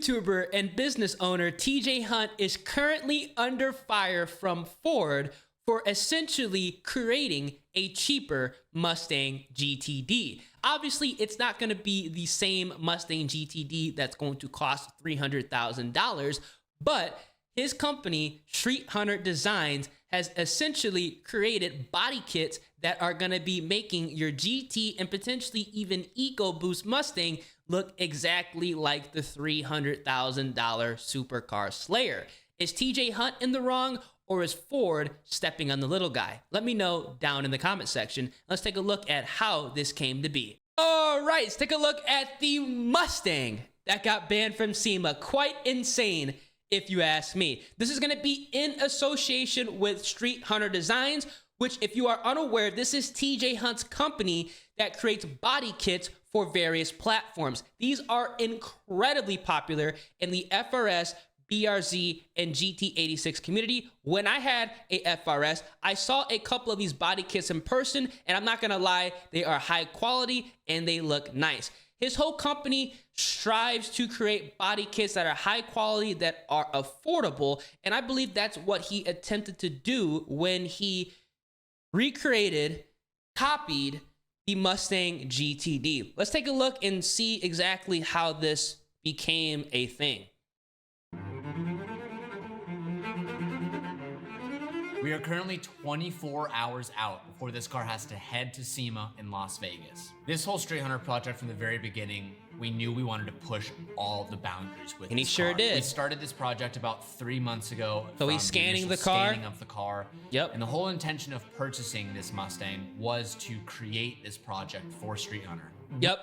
YouTuber and business owner TJ Hunt is currently under fire from Ford for essentially creating a cheaper Mustang GTD. Obviously, it's not going to be the same Mustang GTD that's going to cost $300,000, but his company, StreetHunter Designs, has essentially created body kits that are going to be making your GT and potentially even EcoBoost Mustang look exactly like the $300,000 supercar Slayer. Is TJ Hunt in the wrong, or is Ford stepping on the little guy? Let me know down in the comment section. Let's take a look at how this came to be. All right, let's take a look at the Mustang that got banned from SEMA. Quite insane, if you ask me. This is going to be in association with StreetHunter Designs, which, if you are unaware, this is TJ Hunt's company that creates body kits for various platforms. These are incredibly popular in the FRS, BRZ, and GT86 community. When I had a FRS, I saw a couple of these body kits in person, and I'm not gonna lie, they are high quality and they look nice. His whole company strives to create body kits that are high quality, that are affordable, and I believe that's what he attempted to do when he recreated, copied the Mustang GTD. Let's take a look and see exactly how this became a thing. We are currently 24 hours out before this car has to head to SEMA in Las Vegas. This whole StreetHunter project, from the very beginning, we knew we wanted to push all of the boundaries with and this he sure car. did. We started this project about 3 months ago. So he's scanning the car. Scanning of the car. Yep. And the whole intention of purchasing this Mustang was to create this project for StreetHunter. Yep.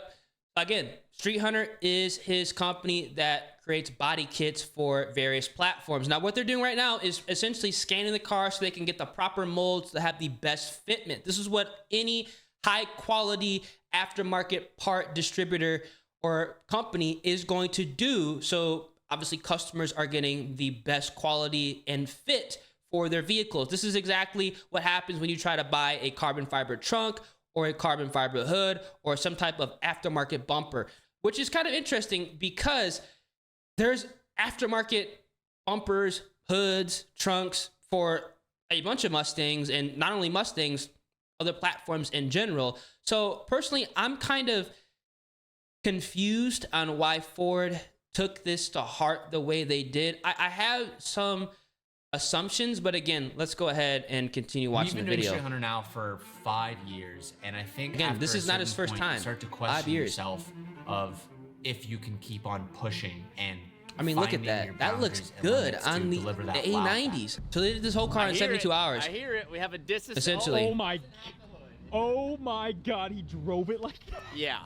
Again, StreetHunter is his company that creates body kits for various platforms. Now, what they're doing right now is essentially scanning the car so they can get the proper molds to have the best fitment. This is what any high quality aftermarket part distributor or company is going to do. So obviously customers are getting the best quality and fit for their vehicles. This is exactly what happens when you try to buy a carbon fiber trunk or a carbon fiber hood or some type of aftermarket bumper, which is kind of interesting because there's aftermarket bumpers, hoods, trunks for a bunch of Mustangs, and not only Mustangs, other platforms in general. So personally, I'm kind of confused on why Ford took this to heart the way they did. I have some assumptions, but again, let's go ahead and continue watching the video. We've been doing StreetHunter now for 5 years, and I think again, this is not his first time. You start to question yourself of if you can keep on pushing and I mean, look at that. That looks good on the A90s. So they did this whole car in 72 hours. I hear it. We have a distance. Essentially. Oh my God, he drove it like that? Yeah.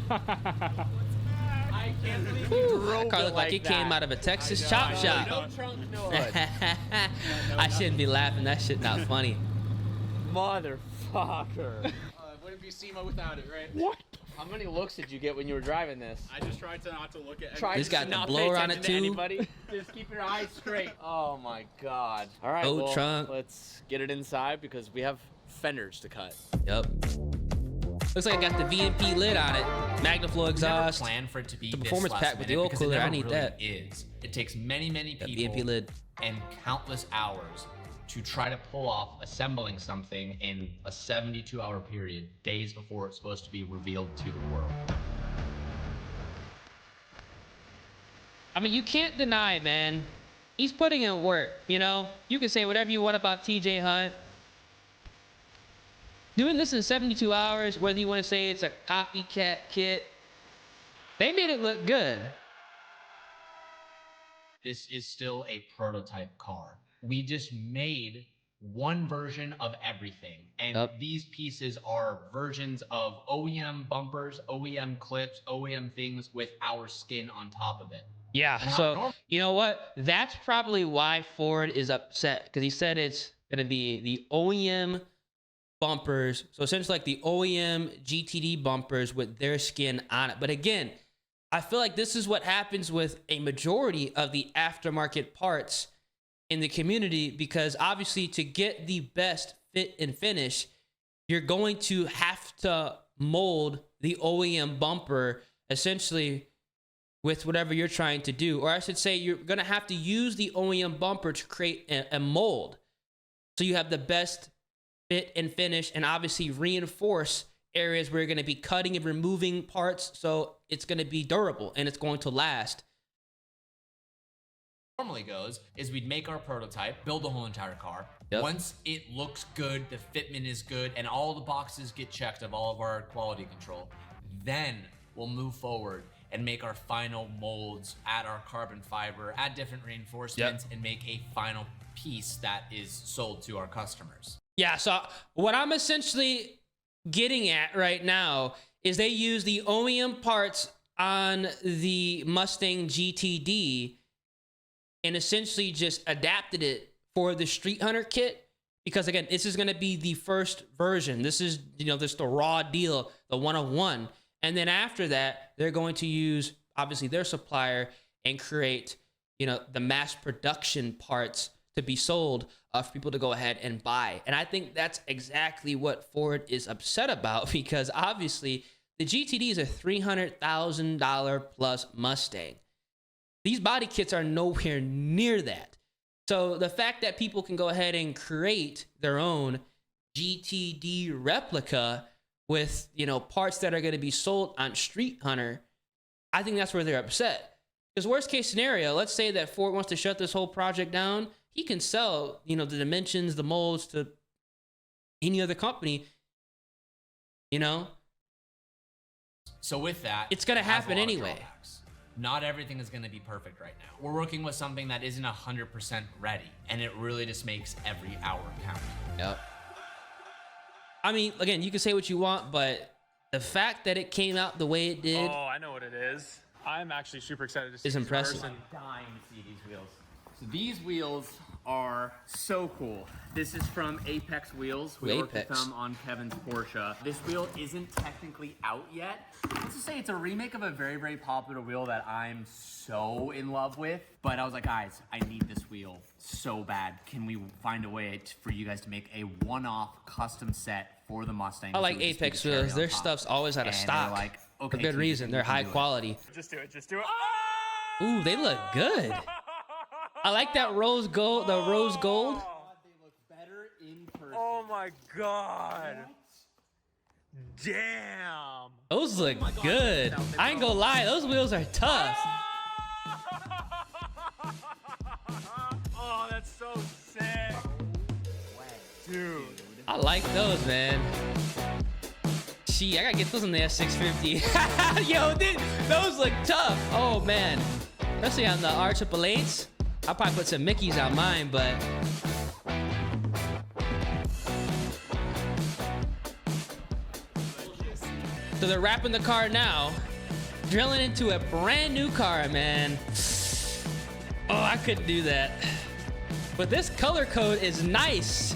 I can't believe he drove that car looked like it came out of a Texas chop shop. No trunk, no hood. I shouldn't be laughing. That shit not funny. Motherfucker. Wouldn't be SEMA without it, right? What? How many looks did you get when you were driving this? I just tried to not to look at He's got the not blower pay on it attention to too. Anybody? Just keep your eyes straight. Oh my God. All right, Old well, trunk. let's get it inside because we have fenders to cut. Yep. Looks like I got the VMP lid on it. Magnaflow exhaust. Never planned for it to be The this performance last pack with the minute oil because it cooler. I never need really that. Is. It takes many That people VMP lid. and countless hours to try to pull off assembling something in a 72-hour period, days before it's supposed to be revealed to the world. I mean, you can't deny, man. He's putting in work, you know? You can say whatever you want about TJ Hunt. Doing this in 72 hours, whether you want to say it's a copycat kit, they made it look good. This is still a prototype car. We just made one version of everything. And these pieces are versions of OEM bumpers, OEM clips, OEM things with our skin on top of it. Yeah, so you know what? That's probably why Ford is upset, because he said it's going to be the OEM bumpers. So essentially like the OEM GTD bumpers with their skin on it. But again, I feel like this is what happens with a majority of the aftermarket parts in the community, because obviously to get the best fit and finish, you're going to have to mold the OEM bumper essentially with whatever you're trying to do. Or I should say, you're going to have to use the OEM bumper to create a mold. So you have the best fit and finish, and obviously reinforce areas where you're going to be cutting and removing parts. So it's going to be durable and it's going to last. Normally goes is we'd make our prototype, build the whole entire car. Yep. Once it looks good, the fitment is good, and all the boxes get checked of all of our quality control, then we'll move forward and make our final molds, add our carbon fiber, add different reinforcements, and make a final piece that is sold to our customers. Yeah, so what I'm essentially getting at right now is they use the OEM parts on the Mustang GTD and essentially just adapted it for the StreetHunter kit, because again, this is going to be the first version. This is, you know, this the raw deal, the 101. And then after that, they're going to use obviously their supplier and create, you know, the mass production parts to be sold for people to go ahead and buy. And I think that's exactly what Ford is upset about, because obviously the GTD is a $300,000 plus Mustang. These body kits are nowhere near that. So the fact that people can go ahead and create their own GTD replica with, you know, parts that are going to be sold on StreetHunter, I think that's where they're upset. Because worst case scenario, let's say that Ford wants to shut this whole project down. He can sell, you know, the dimensions, the molds to any other company, you know? So with that, it's going to it has a happen lot of anyway. drawbacks. Not everything is going to be perfect right now. We're working with something that isn't 100% ready, and it really just makes every hour count. Yep. I mean, again, you can say what you want, but the fact that it came out the way it did, Oh, I know what it is. I'm actually super excited to see is this impressive. person. Dying to see these wheels. So these wheels are so cool. This is from Apex Wheels. We worked with Apex. them on Kevin's Porsche. This wheel isn't technically out yet. Let's just say it's a remake of a very, very popular wheel that I'm so in love with. But I was like, guys, I need this wheel so bad. Can we find a way for you guys to make a one-off custom set for the Mustang? I like So we just Apex do the cherry wheels. on Their top. stuff's always out of And stock. they're like, For okay, good Keith, reason. you They're can high do it. quality. Just do it. Just do it. Ooh, they look good. I like that rose gold, the rose gold. They look better in person. Oh my god. Damn. Those look good. I ain't gonna lie, those wheels are tough. Oh, that's so sick. Dude. I like those, man. Gee, I gotta get those in the S650. Yo, those look tough. Oh man, especially on the R888s. I'll probably put some Mickeys on mine, but so they're wrapping the car now, drilling into a brand new car, man. Oh, I couldn't do that. But this color code is nice.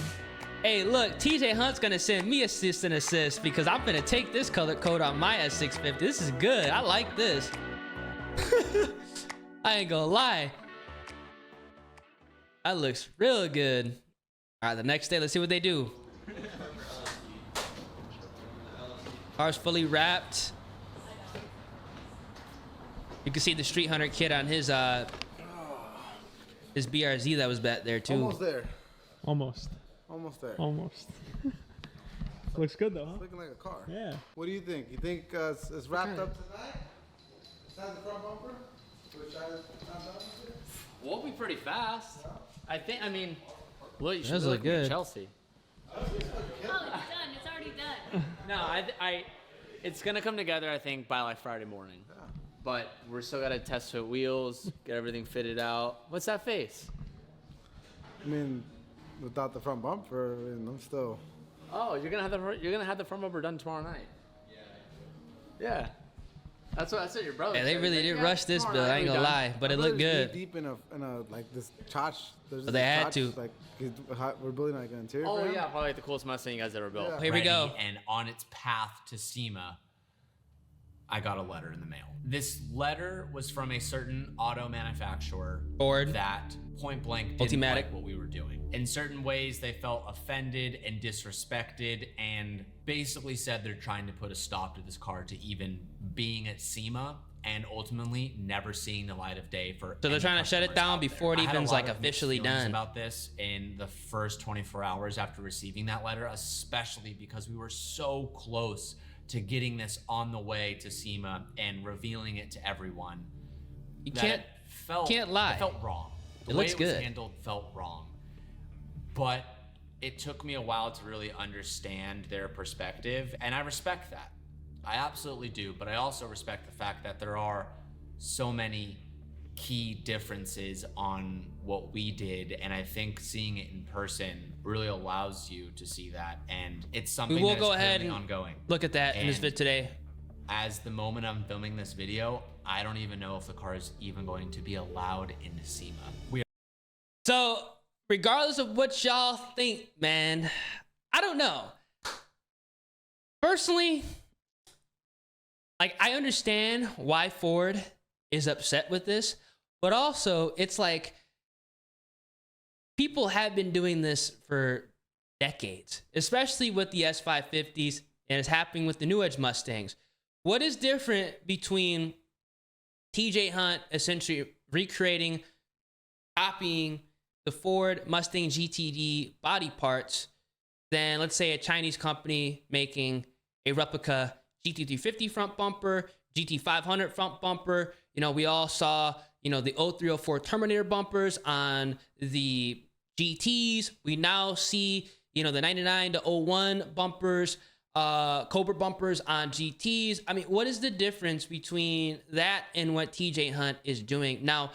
Hey, look, TJ Hunt's gonna send me assist and assist because I'm gonna take this color code on my S650. This is good. I like this. I ain't gonna lie. That looks real good. All right, the next day, let's see what they do. Car's fully wrapped. You can see the StreetHunter kit on his BRZ that was back there too. Almost there. Almost. Almost there. Almost. Looks good though, huh? Looking like a car. Yeah. What do you think? You think it's wrapped up tonight? Besides the front bumper? Which I not done with it? We'll be pretty fast. I mean, well, you should Those be look looking at good. Chelsea. Oh, it's done. It's already done. No, it's gonna come together, I think, by like Friday morning. But we're still gotta test fit wheels, get everything fitted out. What's that face? I mean, without the front bumper, I mean, I'm still. Oh, you're gonna have the front bumper done tomorrow night. Yeah. That's what your brother. Yeah, they said. really He's like, did "Yeah, rush this tomorrow build. night I ain't we'll gonna be done." lie, but it My looked brother's good. Deep in a like this Chotch. There's But they this had Chotch, to. Like we're building like an interior. Oh for him. yeah, probably like the coolest Mustang you guys ever built. Yeah. Here we go. Ready and on its path to SEMA, I got a letter in the mail. This letter was from a certain auto manufacturer Ford. that point blank didn't Ultimatic. like what we were doing. In certain ways, they felt offended and disrespected and basically said they're trying to put a stop to this car to even being at SEMA and ultimately never seeing the light of day for. So they're trying to shut it down before it even's like officially done. About this in the first 24 hours after receiving that letter, especially because we were so close to getting this on the way to SEMA and revealing it to everyone. You can't lie. It felt wrong. The way it was handled felt wrong. But it took me a while to really understand their perspective, and I respect that. I absolutely do, but I also respect the fact that there are so many key differences on what we did, and I think seeing it in person really allows you to see that, and it's something we will that is go ahead and ongoing. Look at that in this vid today. As the moment I'm filming this video, I don't even know if the car is even going to be allowed into SEMA. So regardless of what y'all think, man, I don't know. Personally, like, I understand why Ford is upset with this, but also it's like people have been doing this for decades, especially with the S550s, and it's happening with the New Edge Mustangs. What is different between TJ Hunt essentially recreating, copying the Ford Mustang GTD body parts than, let's say, a Chinese company making a replica GT350 front bumper, GT500 front bumper? You know, we all saw, you know, the 0304 Terminator bumpers on the GTs. We now see, you know, the 99 to 01 bumpers, Cobra bumpers on GTs. I mean, what is the difference between that and what TJ Hunt is doing? Now,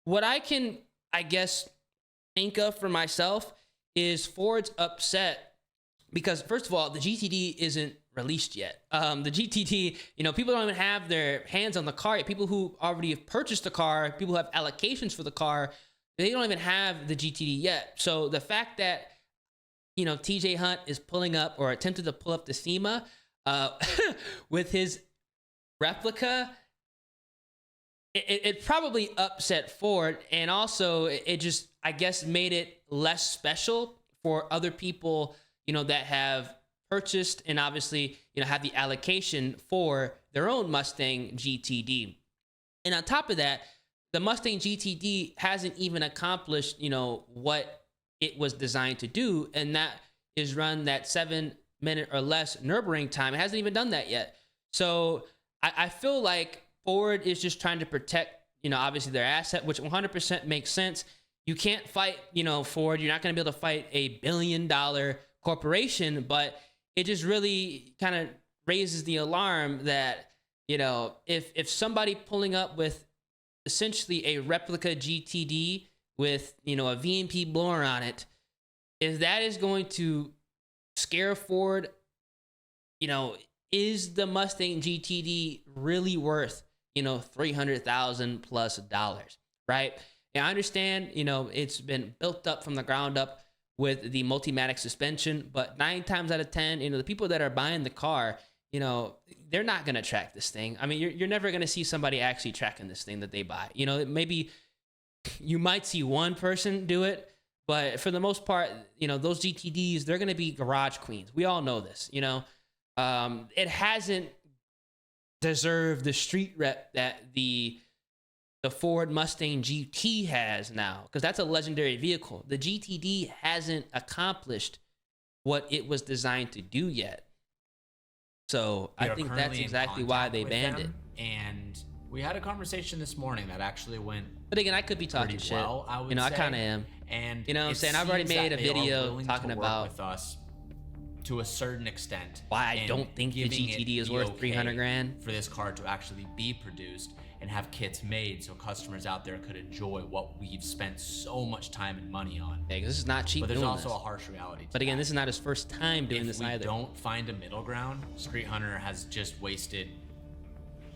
what I can, I guess, think of for myself is Ford's upset because, first of all, the GTD isn't released yet. The GTD, you know, people don't even have their hands on the car yet. People who already have purchased the car, people who have allocations for the car, they don't even have the GTD yet. So the fact that, you know, TJ Hunt is pulling up or attempted to pull up the SEMA with his replica, it probably upset Ford, and also it just, I guess, made it less special for other people, you know, that have purchased and obviously, you know, have the allocation for their own Mustang GTD. And on top of that, the Mustang GTD hasn't even accomplished, you know, what it was designed to do, and that is run that 7-minute or less Nürburgring time. It hasn't even done that yet. So I feel like Ford is just trying to protect, you know, obviously their asset, which 100% makes sense. You can't fight, you know, Ford. You're not going to be able to fight $1 billion corporation, but it just really kind of raises the alarm that, you know, if somebody pulling up with essentially a replica GTD with, you know, a VMP blower on it, if that is going to scare Ford, you know, is the Mustang GTD really worth, you know, $300,000 plus, right? And I understand, you know, it's been built up from the ground up with the Multimatic suspension, but 9 times out of 10, you know, the people that are buying the car, you know, they're not going to track this thing. I mean, you're never going to see somebody actually tracking this thing that they buy. You know, maybe you might see one person do it, but for the most part, you know, those GTDs, they're going to be garage queens. We all know this, you know. It hasn't deserved the street rep that the Ford Mustang GT has now, because that's a legendary vehicle. The GTD hasn't accomplished what it was designed to do yet. So I think that's exactly why they banned it. And we had a conversation this morning that actually went, but again, I could be talking shit. Well, I would you know, say. I kind of am. And you know what I'm saying? I've already made a video talking about with us to a certain extent why I don't think the GTD is worth $300,000 for this car to actually be produced and have kits made so customers out there could enjoy what we've spent so much time and money on. Yeah, this is not cheap. But there's also a harsh reality. But again, this is not his first time doing this either. If we don't find a middle ground, StreetHunter has just wasted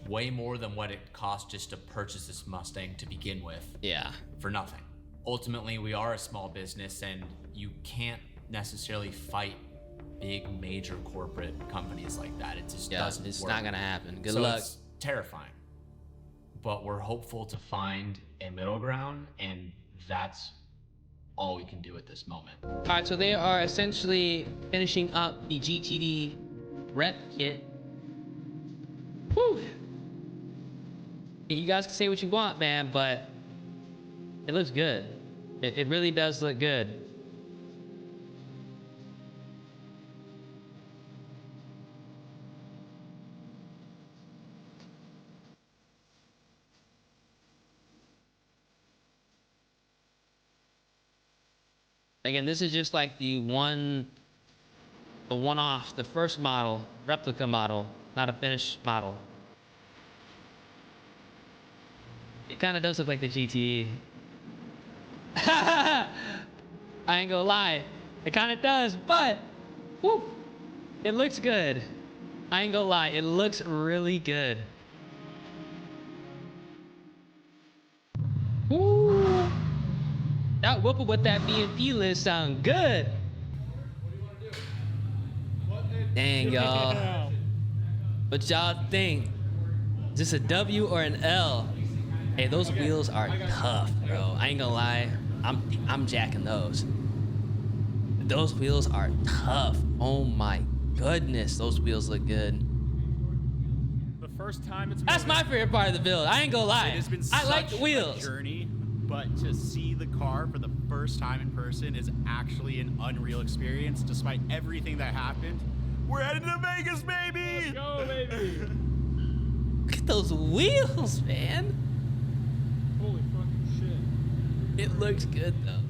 way more than what it cost just to purchase this Mustang to begin with. Yeah. For nothing. Ultimately, we are a small business, and you can't necessarily fight big major corporate companies like that. It just doesn't work. It's not gonna happen. Good so luck. It's terrifying. But we're hopeful to find a middle ground, and that's all we can do at this moment. All right, so they are essentially finishing up the GTD rep kit. Whew. You guys can say what you want, man, but it looks good. It really does look good. Again, this is just like the one-off, the first model, replica model, not a finished model. It kind of does look like the GTD. I ain't gonna lie, it kind of does, but whew, it looks good. I ain't gonna lie, it looks really good. Ooh, that whoopper with that BNP list sound good. Dang, y'all. What y'all think? Is this a W or an L? Hey, those wheels are tough, bro. I ain't gonna lie. I'm jacking those. Those wheels are tough. Oh my goodness, those wheels look good. The first time it's That's my favorite part of the build. I ain't gonna lie. It has been I like the such wheels. a journey, but to see the car for the first time in person is actually an unreal experience. Despite everything that happened, we're heading to Vegas, baby! Go, baby. Look at those wheels, man. Holy fucking shit. It looks good though.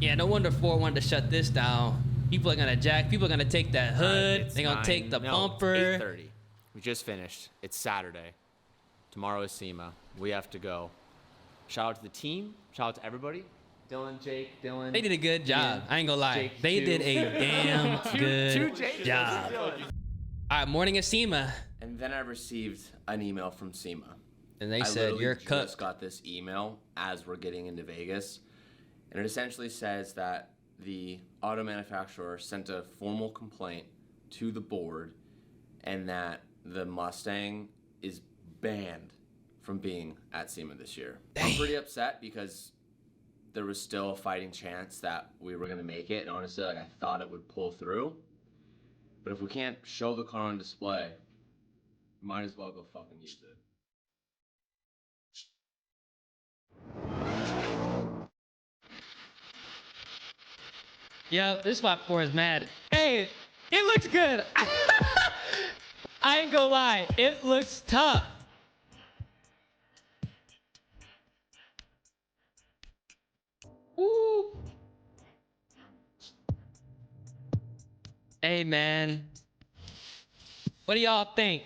Yeah, no wonder Ford wanted to shut this down. People are gonna jack. People are gonna take that hood. They're gonna take the bumper. 8:30. We just finished. It's Saturday. Tomorrow is SEMA. We have to go. Shout out to the team. Shout out to everybody. Dylan, Jake, Dylan. They did a good job. I ain't gonna lie. Jake, They two. did a damn good Jakes. job. All right, morning at SEMA, And then I received an email from SEMA. and they I said literally you're just cooked. got this email as we're getting into Vegas, and it essentially says that the auto manufacturer sent a formal complaint to the board, and that the Mustang is banned from being at SEMA this year. I'm pretty upset because there was still a fighting chance that we were gonna make it, and honestly, like I thought it would pull through. But if we can't show the car on display, might as well go fucking use it. Yeah, this spot 4 is mad. Hey, it looks good. I ain't gonna lie, it looks tough. Woo. Hey man, what do y'all think?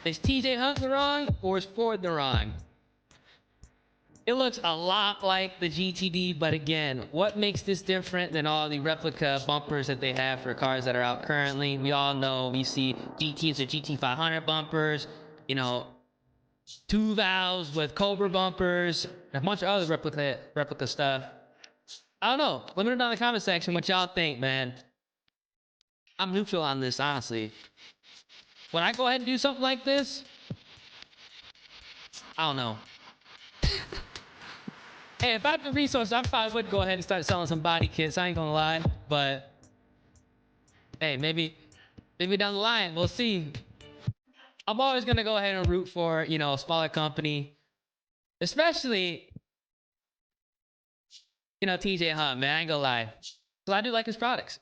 Is TJ Hunt the wrong or is Ford the wrong? It looks a lot like the GTD, but again, what makes this different than all the replica bumpers that they have for cars that are out currently? We all know we see GTs or GT500 bumpers, you know, 2 valves with Cobra bumpers, and a bunch of other replica stuff. I don't know. Let me know down in the comment section what y'all think, man. I'm neutral on this, honestly. Would I go ahead and do something like this? I don't know. Hey, if I had the resources, I probably would go ahead and start selling some body kits. I ain't gonna lie, but hey, maybe down the line, we'll see. I'm always gonna go ahead and root for, you know, a smaller company, especially, you know, TJ Hunt, man. I ain't gonna lie. So I do like his products.